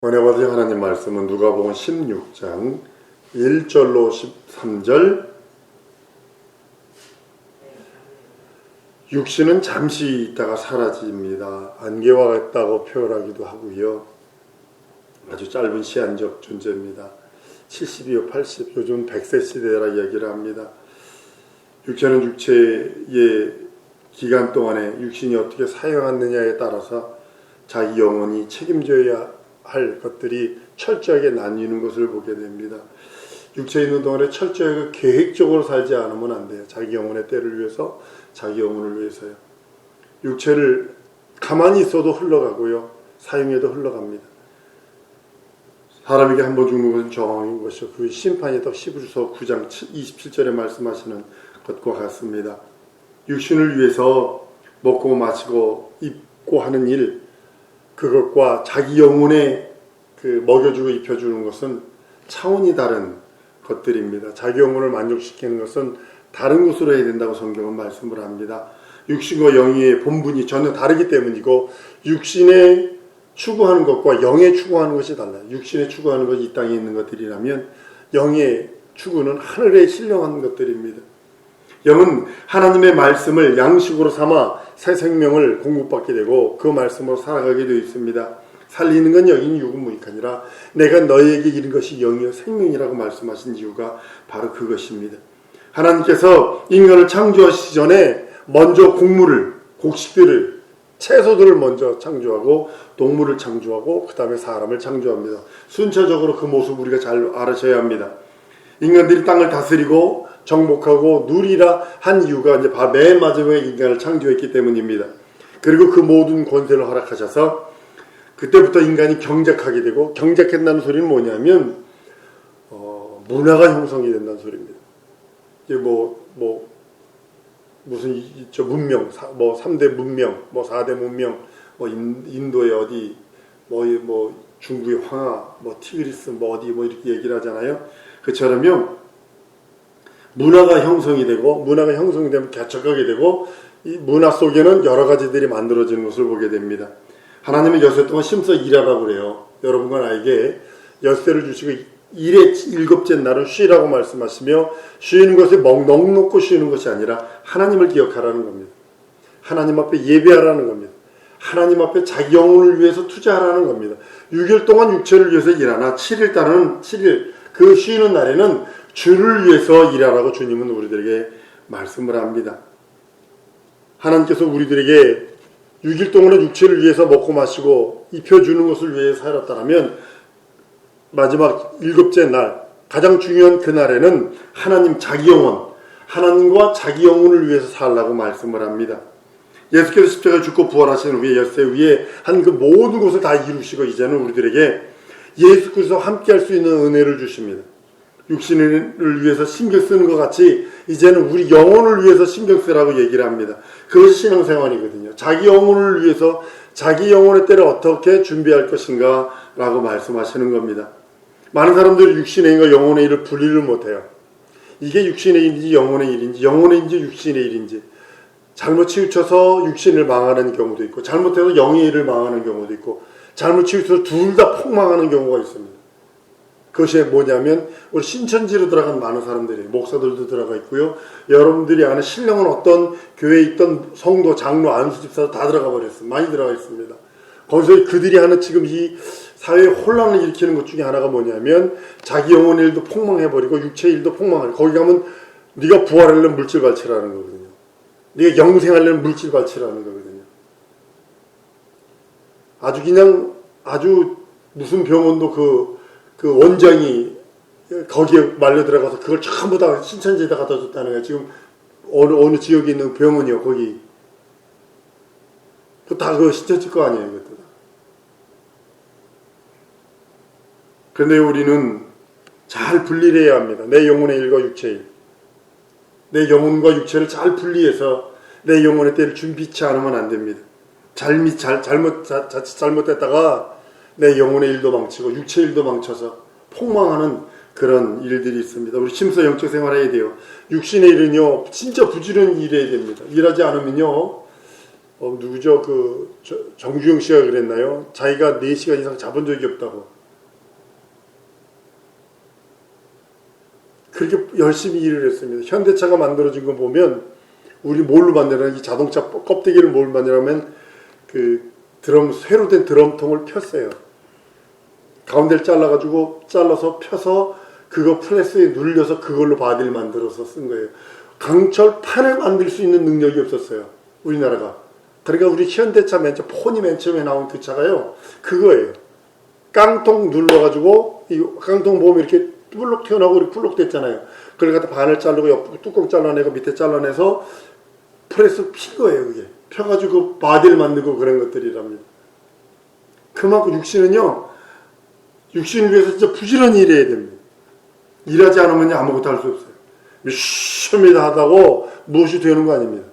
은혜 받으신 하나님 말씀은 누가복음 16장 1절로 13절. 육신은 잠시 있다가 사라집니다. 안개와 같다고 표현하기도 하고요. 아주 짧은 시한적 존재입니다. 70이요 80, 요즘 100세 시대라 이야기를 합니다. 육체는 육체의 기간 동안에 육신이 어떻게 사용하느냐에 따라서 자기 영혼이 책임져야 할 것들이 철저하게 나뉘는 것을 보게 됩니다. 육체에 있는 동안에 철저하게 계획적으로 살지 않으면 안 돼요. 자기 영혼의 때를 위해서, 자기 영혼을 위해서요. 육체를 가만히 있어도 흘러가고요. 사용해도 흘러갑니다. 사람에게 한 번 죽는 것은 정황인 것이요. 그 심판이 또 히브리서 9장 27절에 말씀하시는 것과 같습니다. 육신을 위해서 먹고 마시고 입고 하는 일, 그것과 자기 영혼에 먹여주고 입혀주는 것은 차원이 다른 것들입니다. 자기 영혼을 만족시키는 것은 다른 것으로 해야 된다고 성경은 말씀을 합니다. 육신과 영의 본분이 전혀 다르기 때문이고, 육신에 추구하는 것과 영에 추구하는 것이 달라요. 육신에 추구하는 것이 이 땅에 있는 것들이라면 영의 추구는 하늘에 신령한 것들입니다. 영은 하나님의 말씀을 양식으로 삼아 새 생명을 공급받게 되고 그 말씀으로 살아가게 되어 있습니다. 살리는 건 영이니 육은 무익하니라. 내가 너희에게 이른 것이 영이요 생명이라고 말씀하신 이유가 바로 그것입니다. 하나님께서 인간을 창조하시기 전에 먼저 곡식들을, 채소들을 먼저 창조하고 동물을 창조하고 그 다음에 사람을 창조합니다. 순차적으로 그 모습 우리가 잘 알아셔야 합니다. 인간들이 땅을 다스리고 정복하고 누리라 한 이유가 이제 맨 마지막에 인간을 창조했기 때문입니다. 그리고 그 모든 권세를 허락하셔서 그때부터 인간이 경작하게 되고, 경작한다는 소리는 뭐냐면 문화가 형성이 된다는 소리입니다. 이게 무슨 문명, 3대 문명, 4대 문명, 인도의 어디, 중국의 황하, 티그리스, 어디, 이렇게 얘기를 하잖아요. 그처럼요, 문화가 형성이 되고, 문화가 형성이 되면 개척하게 되고, 이 문화 속에는 여러 가지들이 만들어지는 것을 보게 됩니다. 하나님은 엿새 동안 심서 일하라고 그래요. 여러분과 나에게 엿새를 주시고, 일곱째 날은 쉬라고 말씀하시며, 쉬는 것이 넉넉고 쉬는 것이 아니라 하나님을 기억하라는 겁니다. 하나님 앞에 예배하라는 겁니다. 하나님 앞에 자기 영혼을 위해서 투자하라는 겁니다. 6일 동안 육체를 위해서 일하나 7일 그 쉬는 날에는 주를 위해서 일하라고 주님은 우리들에게 말씀을 합니다. 하나님께서 우리들에게 6일 동안은 육체를 위해서 먹고 마시고 입혀주는 것을 위해 살았다면, 마지막 7째 날, 가장 중요한 그날에는 하나님 자기 영혼, 하나님과 자기 영혼을 위해서 살라고 말씀을 합니다. 예수께서 십자가에 죽고 부활하신 후에 엿새 위에 한 그 모든 것을 다 이루시고 이제는 우리들에게 예수 그리스도와 함께 할 수 있는 은혜를 주십니다. 육신을 위해서 신경 쓰는 것 같이 이제는 우리 영혼을 위해서 신경 쓰라고 얘기를 합니다. 그것이 신앙생활이거든요. 자기 영혼을 위해서 자기 영혼의 때를 어떻게 준비할 것인가 라고 말씀하시는 겁니다. 많은 사람들이 육신의 일과 영혼의 일을 분리를 못해요. 이게 육신의 일인지 영혼의 일인지, 영혼의 일인지 육신의 일인지, 잘못 치우쳐서 육신을 망하는 경우도 있고, 잘못해서 영의 일을 망하는 경우도 있고, 잘못 치우쳐서 둘 다 폭망하는 경우가 있습니다. 그것이 뭐냐면, 우리 신천지로 들어간 많은 사람들이, 목사들도 들어가 있고요. 여러분들이 아는 신령한 어떤 교회에 있던 성도, 장로, 안수집사도 다 들어가 버렸어요. 많이 들어가 있습니다. 거기서 그들이 하는 지금 이 사회에 혼란을 일으키는 것 중에 하나가 뭐냐면, 자기 영혼의 일도 폭망해버리고 육체의 일도 폭망해버리고, 거기 가면 네가 부활하려면 물질 발치라는 거거든요. 네가 영생하려면 물질 발치라는 거거든요. 아주 무슨 병원도 그 원장이 거기에 말려 들어가서 그걸 전부 다 신천지에다 갖다 줬다는 거예요. 지금 어느 지역에 있는 병원이요, 거기. 다 그 신천지 거 아니에요, 이것도 다. 그런데 우리는 잘 분리를 해야 합니다. 내 영혼의 일과 육체의 일. 내 영혼과 육체를 잘 분리해서 내 영혼의 때를 준비치 않으면 안 됩니다. 자칫 잘못됐다가 내 영혼의 일도 망치고 육체의 일도 망쳐서 폭망하는 그런 일들이 있습니다. 우리 심서 영적 생활해야 돼요. 육신의 일은요, 진짜 부지런히 일해야 됩니다. 일하지 않으면요, 누구죠? 정주영 씨가 그랬나요? 자기가 4시간 이상 자본 적이 없다고. 그렇게 열심히 일을 했습니다. 현대차가 만들어진 거 보면 우리 뭘로 만드냐면 이 자동차 껍데기를 뭘 만드냐면 새로 된 드럼통을 폈어요. 가운데를 잘라서 펴서 그거 프레스에 눌려서 그걸로 바디를 만들어서 쓴 거예요. 강철판을 만들 수 있는 능력이 없었어요. 우리나라가. 그러니까 우리 현대차 폰이 맨 처음에 나온 그 차가요. 그거예요. 깡통 눌러가지고 이 깡통 보면 이렇게 뿔록 튀어나오고 이렇게 뿔록 됐잖아요. 그걸 갖다 반을 자르고 옆 뚜껑 잘라내고 밑에 잘라내서 프레스 핀 거예요. 그게. 펴가지고 바디를 만들고 그런 것들이랍니다. 그만큼 육신을 위해서 진짜 부지런히 일해야 됩니다. 일하지 않으면 아무것도 할 수 없어요. 열심히 하다고 무엇이 되는 거 아닙니다.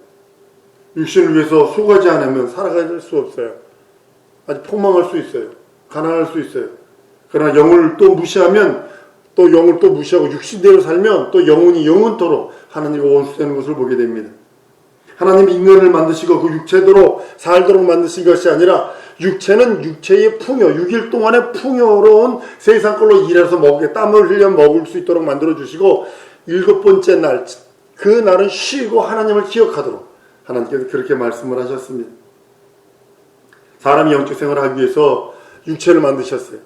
육신을 위해서 수고하지 않으면 살아갈 수 없어요. 아주 폭망할 수 있어요. 가난할 수 있어요. 그러나 영을 또 무시하면 또 영을 또 무시하고 육신대로 살면 또 영혼이 영원토록 하나님과 원수되는 것을 보게 됩니다. 하나님이 인간을 만드시고 그 육체대로 살도록 만드신 것이 아니라 육체는 육체의 풍요, 6일 동안의 풍요로운 세상 걸로 일해서 땀을 흘려 먹을 수 있도록 만들어주시고 7번째 날, 그 날은 쉬고 하나님을 기억하도록 하나님께서 그렇게 말씀을 하셨습니다. 사람이 영적 생활을 하기 위해서 육체를 만드셨어요.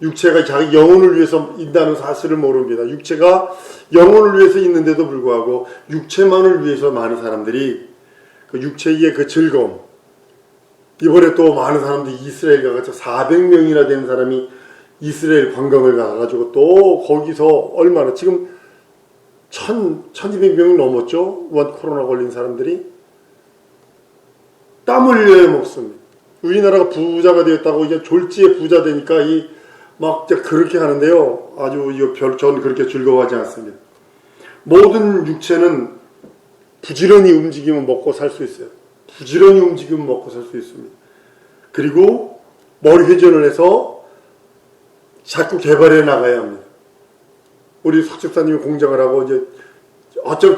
육체가 자기 영혼을 위해서 있다는 사실을 모릅니다. 육체가 영혼을 위해서 있는데도 불구하고 육체만을 위해서 많은 사람들이 그 육체의 그 즐거움, 이번에 또 많은 사람들이 이스라엘 가가지고 400명이나 되는 사람이 이스라엘 관광을 가가지고 또 거기서 얼마나 지금 1200명이 넘었죠? 코로나 걸린 사람들이. 땀 흘려야 먹습니다. 우리나라가 부자가 되었다고 이제 졸지에 부자 되니까 막 그렇게 하는데요. 아주 저는 그렇게 즐거워하지 않습니다. 모든 육체는 부지런히 움직이면 먹고 살 수 있어요. 부지런히 움직이면 먹고 살 수 있습니다. 그리고 머리 회전을 해서 자꾸 개발해 나가야 합니다. 우리 석 집사님이 공장을 하고 이제 어차피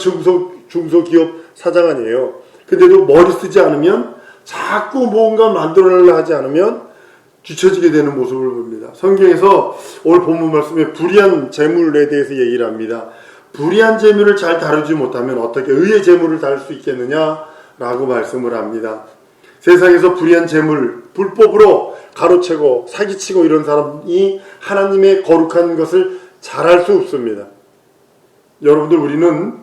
중소기업 사장 아니에요. 근데도 머리 쓰지 않으면 자꾸 뭔가 만들어내려 하지 않으면 뒤처지게 되는 모습을 봅니다. 성경에서 오늘 본문 말씀에 불의한 재물에 대해서 얘기를 합니다. 불의한 재물을 잘 다루지 못하면 어떻게 의의 재물을 다룰 수 있겠느냐라고 말씀을 합니다. 세상에서 불의한 재물, 불법으로 가로채고 사기치고 이런 사람이 하나님의 거룩한 것을 잘할 수 없습니다. 여러분들, 우리는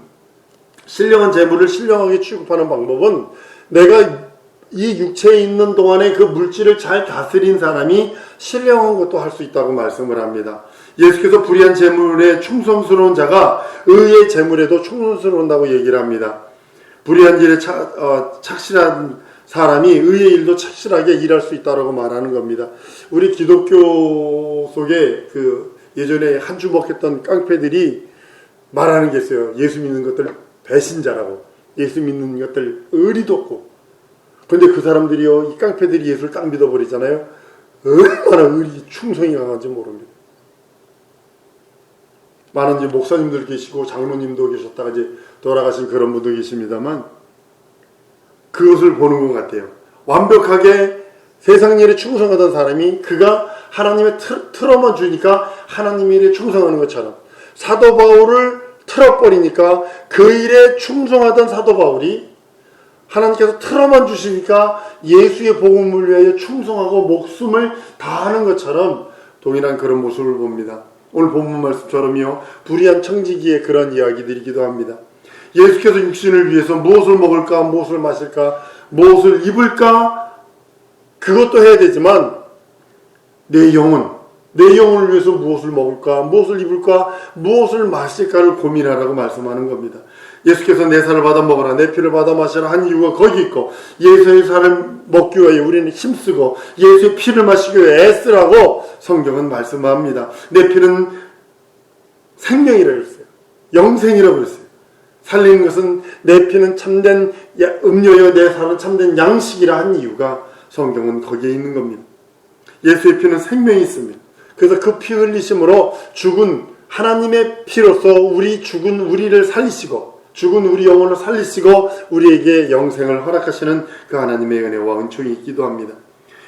신령한 재물을 신령하게 취급하는 방법은 내가 이 육체에 있는 동안에 그 물질을 잘 다스린 사람이 신령한 것도 할 수 있다고 말씀을 합니다. 예수께서 불의한 재물에 충성스러운 자가 의의 재물에도 충성스러운다고 얘기를 합니다. 불의한 일에 착실한 사람이 의의 일도 착실하게 일할 수 있다고 말하는 겁니다. 우리 기독교 속에 예전에 한 주먹했던 깡패들이 말하는 게 있어요. 예수 믿는 것들 배신자라고. 예수 믿는 것들 의리도 없고. 그런데 그 사람들이요, 이 깡패들이 예수를 딱 믿어버리잖아요. 얼마나 의리, 충성이 강한지 모릅니다. 많은 이제 목사님들 계시고 장로님도 계셨다가 이제 돌아가신 그런 분도 계십니다만 그것을 보는 것 같아요. 완벽하게 세상 일에 충성하던 사람이 그가 하나님의 틀어만 주니까 하나님 일에 충성하는 것처럼 사도 바울을 틀어버리니까 그 일에 충성하던 사도 바울이 하나님께서 틀어만 주시니까 예수의 복음을 위하여 충성하고 목숨을 다하는 것처럼 동일한 그런 모습을 봅니다. 오늘 본문 말씀처럼요, 불의한 청지기의 그런 이야기들이기도 합니다. 예수께서 육신을 위해서 무엇을 먹을까, 무엇을 마실까, 무엇을 입을까, 그것도 해야 되지만 내 영혼을 위해서 무엇을 먹을까, 무엇을 입을까, 무엇을 마실까를 고민하라고 말씀하는 겁니다. 예수께서 내 살을 받아 먹으라, 내 피를 받아 마시라 한 이유가 거기 있고, 예수의 살을 먹기 위해 우리는 힘쓰고 예수의 피를 마시기 위해 애쓰라고 성경은 말씀합니다. 내 피는 생명이라고 했어요. 영생이라고 했어요. 살리는 것은 내 피는 참된 음료여 내 살은 참된 양식이라 한 이유가 성경은 거기에 있는 겁니다. 예수의 피는 생명이 있습니다. 그래서 그 피 흘리심으로 죽은 하나님의 피로서 죽은 우리를 살리시고 죽은 우리 영혼을 살리시고 우리에게 영생을 허락하시는 그 하나님의 은혜와 은총이 있기도 합니다.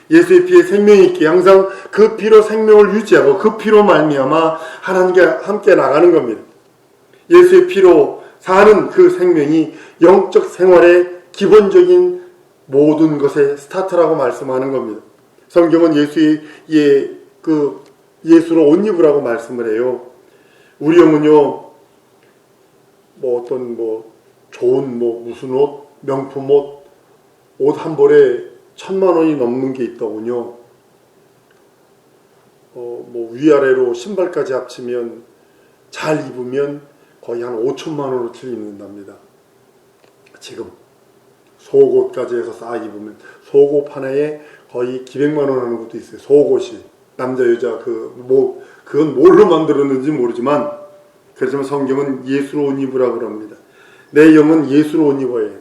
예수의 피에 생명이 있기에 항상 그 피로 생명을 유지하고 그 피로 말미암아 하나님과 함께 나가는 겁니다. 예수의 피로 사는 그 생명이 영적 생활의 기본적인 모든 것의 스타트라고 말씀하는 겁니다. 성경은 예수로 옷 입으라고 말씀을 해요. 우리 영은요, 좋은 무슨 옷, 명품 옷 한 벌에 1,000만 원이 넘는 게 있더군요. 위아래로 신발까지 합치면 잘 입으면 거의 한 5천만 원어치 입는답니다. 지금 속옷까지 해서 싹 입으면 속옷 하나에 거의 기백만 원 하는 것도 있어요. 속옷이 남자 여자 그건 뭘로 만들었는지 모르지만 그렇지만 성경은 예수로 옷 입으라 그럽니다. 내 영은 예수로 옷 입어야 해요.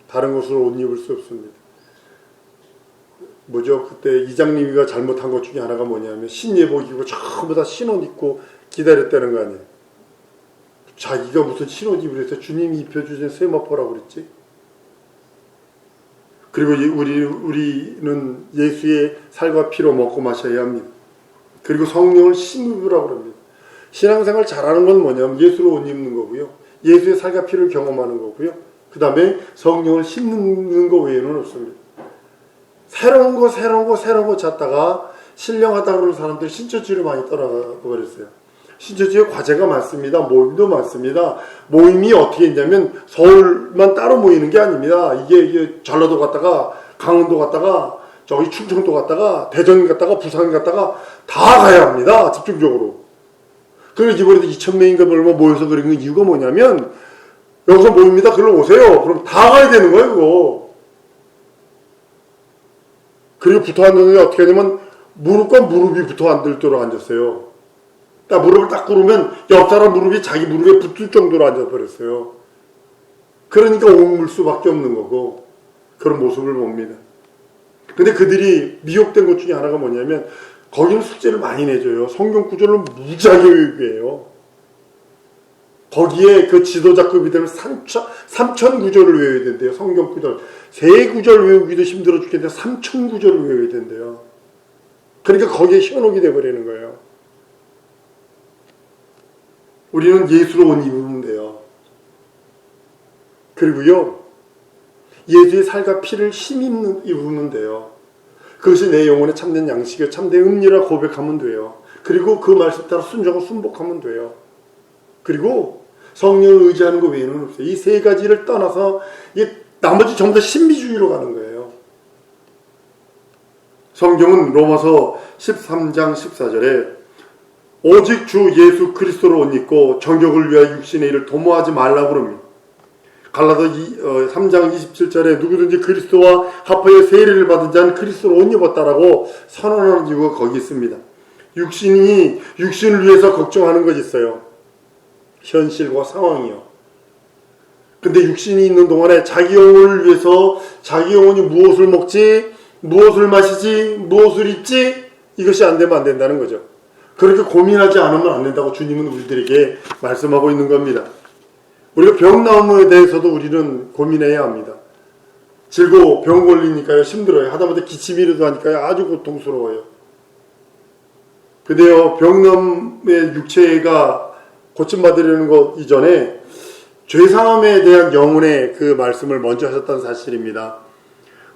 다른 것으로 옷 입을 수 없습니다. 그때 이장님이가 잘못한 것 중에 하나가 뭐냐면 신예복 입고 전부 다 신옷 입고 기다렸다는 거 아니에요. 자기가 무슨 신옷 입으려 해서 주님이 입혀주신 세마포라고 그랬지. 그리고 우리는 예수의 살과 피로 먹고 마셔야 합니다. 그리고 성령을 심으라고 합니다. 신앙생활 잘하는 건 뭐냐면 예수로 옷 입는 거고요. 예수의 살과 피를 경험하는 거고요. 그 다음에 성령을 심는 거 외에는 없습니다. 새로운 거 찾다가 신령하다고 그러는 사람들 신천지로 많이 떠나가 버렸어요. 신천지에 과제가 많습니다. 모임도 많습니다. 모임이 어떻게 있냐면 서울만 따로 모이는 게 아닙니다. 이게 전라도 갔다가 강원도 갔다가 저기 충청도 갔다가 대전 갔다가 부산 갔다가 다 가야 합니다. 집중적으로. 그래서 이번에도 2,000명인가 얼마 모여서 그런 이유가 뭐냐면 여기서 모입니다. 글로 오세요. 그럼 다 가야 되는 거예요. 그거. 그리고 붙어 앉았는데 어떻게 하냐면 무릎과 무릎이 붙어 앉을 대로 앉았어요. 딱 무릎을 딱 꿇으면 옆 사람 무릎이 자기 무릎에 붙을 정도로 앉아버렸어요. 그러니까 옮을 수밖에 없는 거고 그런 모습을 봅니다. 근데 그들이 미혹된 것 중에 하나가 뭐냐면 거기는 숙제를 많이 내줘요. 성경 구절을 무지하게 외우게요. 거기에 그 지도자급이 되면 3천 구절을 외워야 된대요. 성경 구절. 3구절 외우기도 힘들어 죽겠는데 3천 구절을 외워야 된대요. 그러니까 거기에 현혹이 돼버리는 거예요. 우리는 예수로 옷 입으면 돼요. 그리고요, 예수의 살과 피를 입으면 돼요. 그것이 내 영혼의 참된 양식이요 참된 은리라 고백하면 돼요. 그리고 그 말씀 따라 순종하고 순복하면 돼요. 그리고 성령을 의지하는 것 외에는 없어요. 이 3가지를 떠나서 나머지 전부 다 신비주의로 가는 거예요. 성경은 로마서 13장 14절에 오직 주 예수 그리스도로 옷 입고 정욕을 위하여 육신의 일을 도모하지 말라고 그럽니다. 갈라서 3장 27절에 누구든지 그리스도와 합하여 세례를 받은 자는 그리스도로 옷 입었다라고 선언하는 이유가 거기 있습니다. 육신을 위해서 걱정하는 것이 있어요. 현실과 상황이요. 근데 육신이 있는 동안에 자기 영혼을 위해서 자기 영혼이 무엇을 먹지, 무엇을 마시지, 무엇을 입지, 이것이 안 되면 안 된다는 거죠. 그렇게 고민하지 않으면 안 된다고 주님은 우리들에게 말씀하고 있는 겁니다. 우리가 병 나옴에 대해서도 우리는 고민해야 합니다. 병 걸리니까요 힘들어요. 하다못해 기침이라도 하니까요 아주 고통스러워요. 근데요 병남의 육체가 고침받으려는 것 이전에 죄사함에 대한 영혼의 그 말씀을 먼저 하셨다는 사실입니다.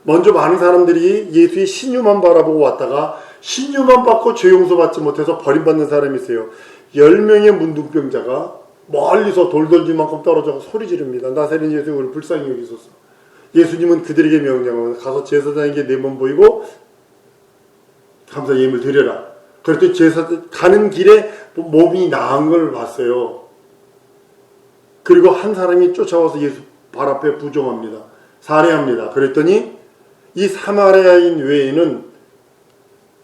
먼저 많은 사람들이 예수의 신유만 바라보고 왔다가 신유만 받고 죄 용서받지 못해서 버림받는 사람이 있어요. 10명의 문둥병자가 멀리서 돌 던질 만큼 떨어져서 소리 지릅니다. 나사렛 예수 우리 불쌍히 여기소서. 예수님은 그들에게 명령하고 가서 제사장에게 내 몸 보이고 감사 예물 드려라. 그랬더니 제사장 가는 길에 몸이 나은 걸 봤어요. 그리고 한 사람이 쫓아와서 예수 발 앞에 부정합니다. 살해합니다. 그랬더니 이 사마리아인 외에는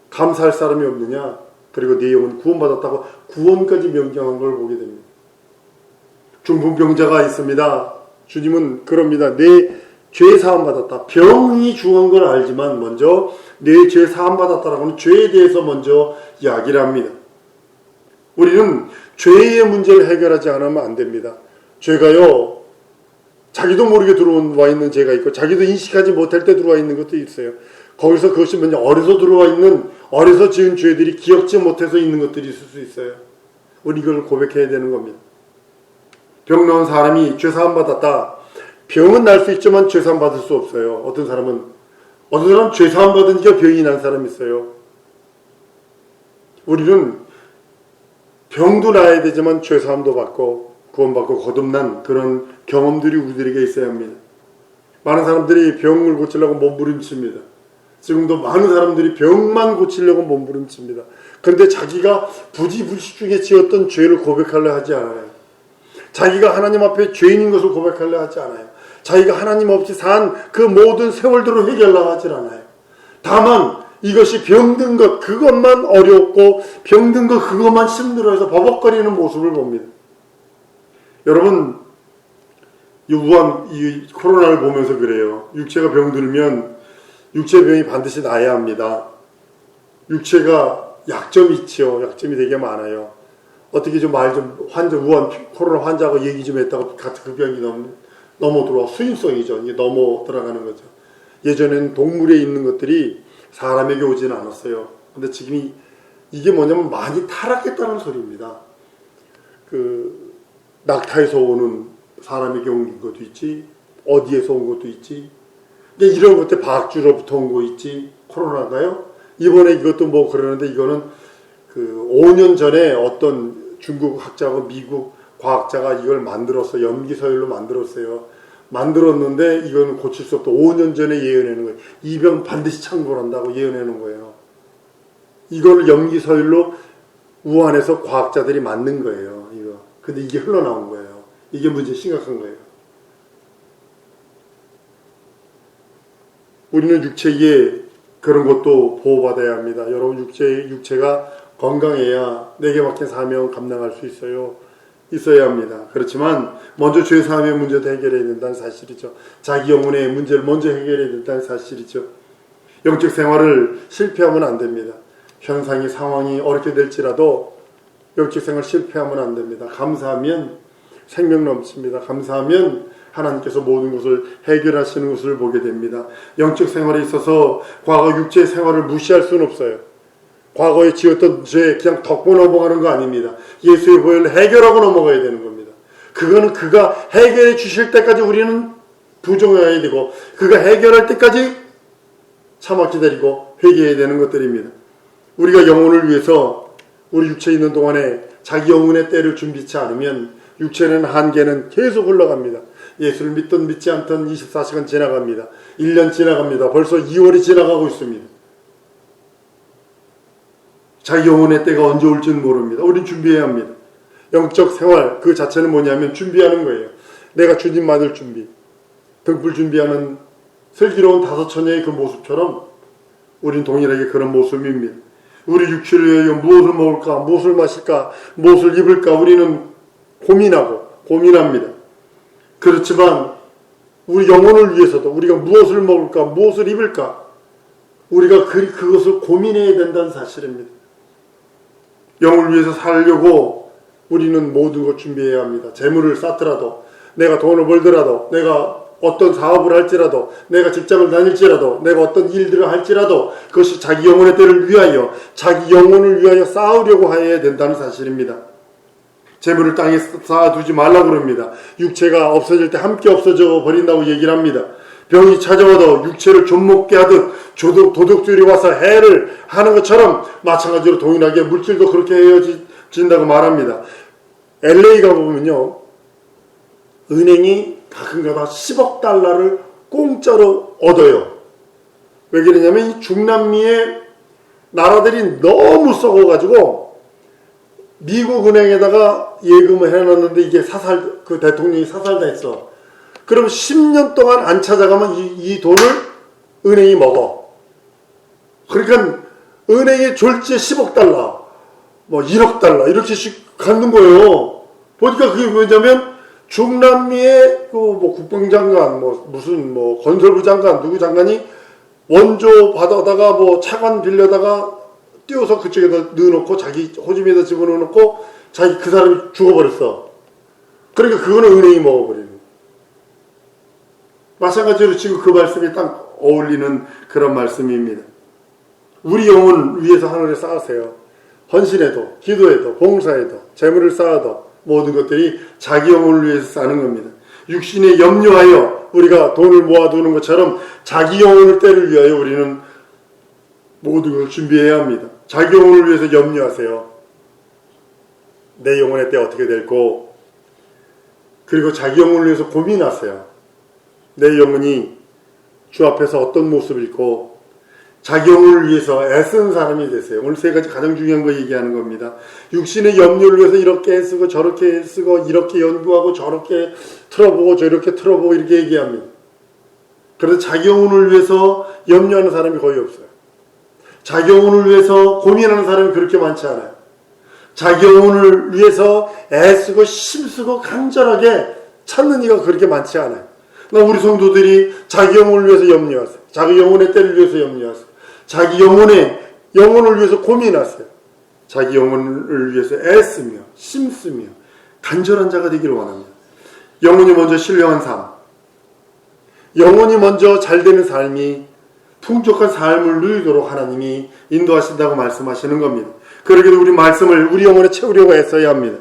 감사할 사람이 없느냐. 그리고 네 영혼 구원받았다고 구원까지 명령한 걸 보게 됩니다. 중풍병자가 있습니다. 주님은 그럽니다. 내 죄 사함 받았다. 병이 중요한 걸 알지만 먼저 내 죄 사함 받았다라고는 죄에 대해서 먼저 이야기를 합니다. 우리는 죄의 문제를 해결하지 않으면 안 됩니다. 죄가요 자기도 모르게 들어와 있는 죄가 있고 자기도 인식하지 못할 때 들어와 있는 것도 있어요. 거기서 그것이 먼저 어려서 들어와 있는 어려서 지은 죄들이 기억지 못해서 있는 것들이 있을 수 있어요. 우리 이걸 고백해야 되는 겁니다. 병 나은 사람이 죄 사함 받았다. 병은 날 수 있지만 죄 사함 받을 수 없어요. 어떤 사람은 죄 사함 받으니까 병이 난 사람이 있어요. 우리는 병도 나야 되지만 죄 사함도 받고 구원받고 거듭난 그런 경험들이 우리들에게 있어야 합니다. 많은 사람들이 병을 고치려고 몸부림칩니다. 지금도 많은 사람들이 병만 고치려고 몸부림칩니다. 그런데 자기가 부지불식 중에 지었던 죄를 고백하려 하지 않아요. 자기가 하나님 앞에 죄인인 것을 고백하려 하지 않아요. 자기가 하나님 없이 산 그 모든 세월들을 해결하려 하지 않아요. 다만 이것이 병든 것 그것만 어렵고 병든 것 그것만 힘들어해서 버벅거리는 모습을 봅니다. 여러분 이 코로나를 보면서 그래요. 육체가 병들면 육체병이 반드시 나야 합니다. 육체가 약점이 있지요. 약점이 되게 많아요. 어떻게 좀 코로나 환자하고 얘기 좀 했다고 같은 그 병이 넘어 들어와 수인성이죠. 이게 넘어 들어가는 거죠. 예전에는 동물에 있는 것들이 사람에게 오지는 않았어요. 근데 지금 이게 뭐냐면 많이 타락했다는 소리입니다. 그 낙타에서 오는 사람에게 온 것도 있지, 어디에서 온 것도 있지. 근데 이런 것들 박쥐로부터 온 거 있지. 코로나가요. 이번에 이것도 뭐 그러는데 이거는 그 5년 전에 어떤 중국 학자하고 미국 과학자가 이걸 만들었어. 염기서열로 만들었어요. 만들었는데 이건 고칠 수 없다. 5년 전에 예언해놓은 거예요. 이 병 반드시 창궐한다고 예언해놓은 거예요. 이걸 염기서열로 우한에서 과학자들이 만든 거예요. 이거. 근데 이게 흘러나온 거예요. 이게 문제 심각한 거예요. 우리는 육체에 그런 것도 보호받아야 합니다. 여러분 육체가 건강해야 내게 맡긴 사명 감당할 수 있어야 합니다. 그렇지만 먼저 죄 사함의 문제도 해결해야 된다는 사실이죠. 자기 영혼의 문제를 먼저 해결해야 된다는 사실이죠. 영적 생활을 실패하면 안 됩니다. 현상이 상황이 어렵게 될지라도 영적 생활 실패하면 안 됩니다. 감사하면 생명 넘칩니다. 감사하면 하나님께서 모든 것을 해결하시는 것을 보게 됩니다. 영적 생활에 있어서 과거 육체 생활을 무시할 수는 없어요. 과거에 지었던 죄 그냥 덮고 넘어가는 거 아닙니다. 예수의 보혈을 해결하고 넘어가야 되는 겁니다. 그거는 그가 해결해 주실 때까지 우리는 부정해야 되고 그가 해결할 때까지 참아 기다리고 회개해야 되는 것들입니다. 우리가 영혼을 위해서 우리 육체에 있는 동안에 자기 영혼의 때를 준비치 않으면 육체는 한계는 계속 흘러갑니다. 예수를 믿든 믿지 않든 24시간 지나갑니다. 1년 지나갑니다. 벌써 2월이 지나가고 있습니다. 자기 영혼의 때가 언제 올지는 모릅니다. 우린 준비해야 합니다. 영적 생활 그 자체는 뭐냐면 준비하는 거예요. 내가 주님 맞을 준비. 등불 준비하는 슬기로운 다섯 처녀의 그 모습처럼 우린 동일하게 그런 모습입니다. 우리 육체를 위하여 무엇을 먹을까, 무엇을 마실까, 무엇을 입을까 우리는 고민합니다. 그렇지만 우리 영혼을 위해서도 우리가 무엇을 먹을까, 무엇을 입을까 우리가 그것을 고민해야 된다는 사실입니다. 영을 위해서 살려고 우리는 모든 것 준비해야 합니다. 재물을 쌓더라도, 내가 돈을 벌더라도, 내가 어떤 사업을 할지라도, 내가 직장을 다닐지라도, 내가 어떤 일들을 할지라도 그것이 자기 영혼의 때를 위하여, 자기 영혼을 위하여 쌓으려고 해야 된다는 사실입니다. 재물을 땅에 쌓아두지 말라고 그럽니다. 육체가 없어질 때 함께 없어져 버린다고 얘기를 합니다. 병이 찾아와도 육체를 좀먹게 하듯 도둑들이 와서 해를 하는 것처럼 마찬가지로 동일하게 물질도 그렇게 헤어진다고 말합니다. LA 가보면요, 은행이 가끔가다 10억 달러를 공짜로 얻어요. 왜 그러냐면 이 중남미의 나라들이 너무 썩어가지고 미국 은행에다가 예금을 해놨는데 이게 그 대통령이 사살당했어. 그럼 10년 동안 안 찾아가면 이 돈을 은행이 먹어. 그러니까 은행에 졸지에 10억 달러, 뭐 1억 달러 이렇게씩 갖는 거예요. 보니까 그게 뭐냐면 중남미의 그 뭐 국방장관, 무슨 건설부 장관, 누구 장관이 원조 받아다가 뭐 차관 빌려다가 띄워서 그쪽에다 넣어놓고 자기 호주머니에다 집어넣어놓고 자기 그 사람이 죽어버렸어. 그러니까 그거는 은행이 먹어버리는. 마찬가지로 지금 그 말씀이 딱 어울리는 그런 말씀입니다. 우리 영혼을 위해서 하늘에 쌓으세요. 헌신해도, 기도해도, 봉사해도, 재물을 쌓아도 모든 것들이 자기 영혼을 위해서 쌓는 겁니다. 육신에 염려하여 우리가 돈을 모아두는 것처럼 자기 영혼을 때를 위하여 우리는 모든 걸 준비해야 합니다. 자기 영혼을 위해서 염려하세요. 내 영혼의 때 어떻게 될고, 그리고 자기 영혼을 위해서 고민하세요. 내 영혼이 주 앞에서 어떤 모습일고, 자기 영혼을 위해서 애쓰는 사람이 되세요. 오늘 세 가지 가장 중요한 거 얘기하는 겁니다. 육신의 염려를 위해서 이렇게 애쓰고 저렇게 애쓰고 이렇게 연구하고 저렇게 틀어보고 저렇게 틀어보고 이렇게 얘기합니다. 그래서 자기 영혼을 위해서 염려하는 사람이 거의 없어요. 자기 영혼을 위해서 고민하는 사람이 그렇게 많지 않아요. 자기 영혼을 위해서 애쓰고 힘쓰고 간절하게 찾는 이가 그렇게 많지 않아요. 우리 성도들이 자기 영혼을 위해서 염려하세요. 자기 영혼의 때를 위해서 염려하세요. 자기 영혼을 위해서 고민하세요. 자기 영혼을 위해서 애쓰며 힘쓰며 간절한 자가 되기를 원합니다. 영혼이 먼저 신령한 삶, 영혼이 먼저 잘 되는 삶이 풍족한 삶을 누리도록 하나님이 인도하신다고 말씀하시는 겁니다. 그러기도 우리 말씀을 우리 영혼에 채우려고 애써야 합니다.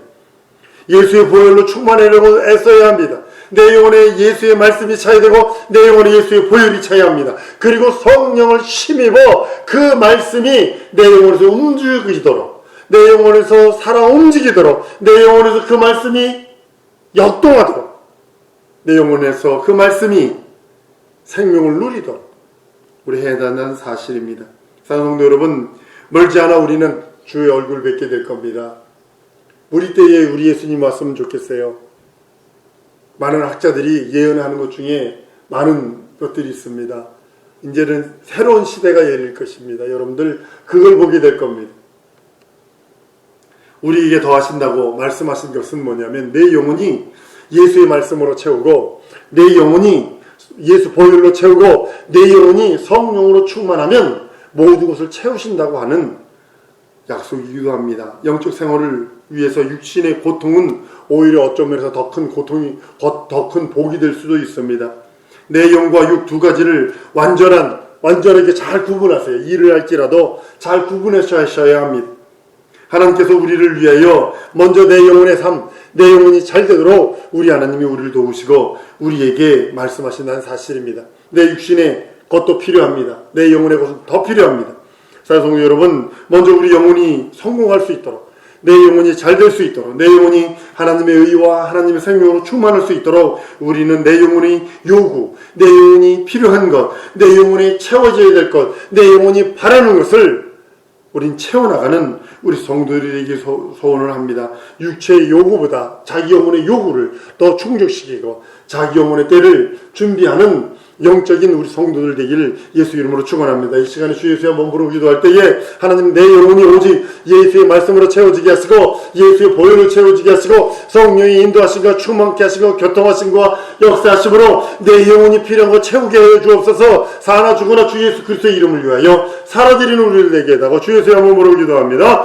예수의 보혈로 충만하려고 애써야 합니다. 내 영혼에 예수의 말씀이 차야 되고 내 영혼에 예수의 보혈이 차야 합니다. 그리고 성령을 힘입어 그 말씀이 내 영혼에서 움직이도록, 내 영혼에서 살아 움직이도록, 내 영혼에서 그 말씀이 역동하도록, 내 영혼에서 그 말씀이 생명을 누리도록 우리 해야 한다는 사실입니다. 사랑하는 성도 여러분, 멀지 않아 우리는 주의 얼굴을 뵙게 될 겁니다. 우리 때에 우리 예수님 왔으면 좋겠어요. 많은 학자들이 예언하는 것 중에 많은 것들이 있습니다. 이제는 새로운 시대가 열릴 것입니다. 여러분들 그걸 보게 될 겁니다. 우리에게 더하신다고 말씀하신 것은 뭐냐면 내 영혼이 예수의 말씀으로 채우고 내 영혼이 예수 보혈로 채우고 내 영혼이 성령으로 충만하면 모든 것을 채우신다고 하는 약속이기도 합니다. 영적 생활을 위해서 육신의 고통은 오히려 어떤 면에서 더 큰 고통이, 더 큰 복이 될 수도 있습니다. 내 영과 육 두 가지를 완전하게 잘 구분하세요. 일을 할지라도 잘 구분하셔야 합니다. 하나님께서 우리를 위하여 먼저 내 영혼의 삶, 내 영혼이 잘 되도록 우리 하나님이 우리를 도우시고 우리에게 말씀하신다는 사실입니다. 내 육신의 것도 필요합니다. 내 영혼의 것은 더 필요합니다. 사랑하는 성도 여러분, 먼저 우리 영혼이 성공할 수 있도록, 내 영혼이 잘 될 수 있도록, 내 영혼이 하나님의 의와 하나님의 생명으로 충만할 수 있도록 우리는 내 영혼의 요구, 내 영혼이 필요한 것, 내 영혼이 채워져야 될 것, 내 영혼이 바라는 것을 우린 채워나가는 우리 성도들에게 소원을 합니다. 육체의 요구보다 자기 영혼의 요구를 더 충족시키고 자기 영혼의 때를 준비하는 영적인 우리 성도들 되기를 예수 이름으로 축원합니다. 이 시간에 주 예수의 몸부로 기도할 때에 하나님 내 영혼이 오직 예수의 말씀으로 채워지게 하시고 예수의 보혈을 채워지게 하시고 성령이 인도하신과 충만케 하시고 교통하신과 역사하심으로 내 영혼이 필요한 거 채우게 해 주옵소서. 사나 죽으나 주 예수 그리스도의 이름을 위하여 살아드리는 우리를 되게 해다가 주 예수의 몸부로 기도합니다.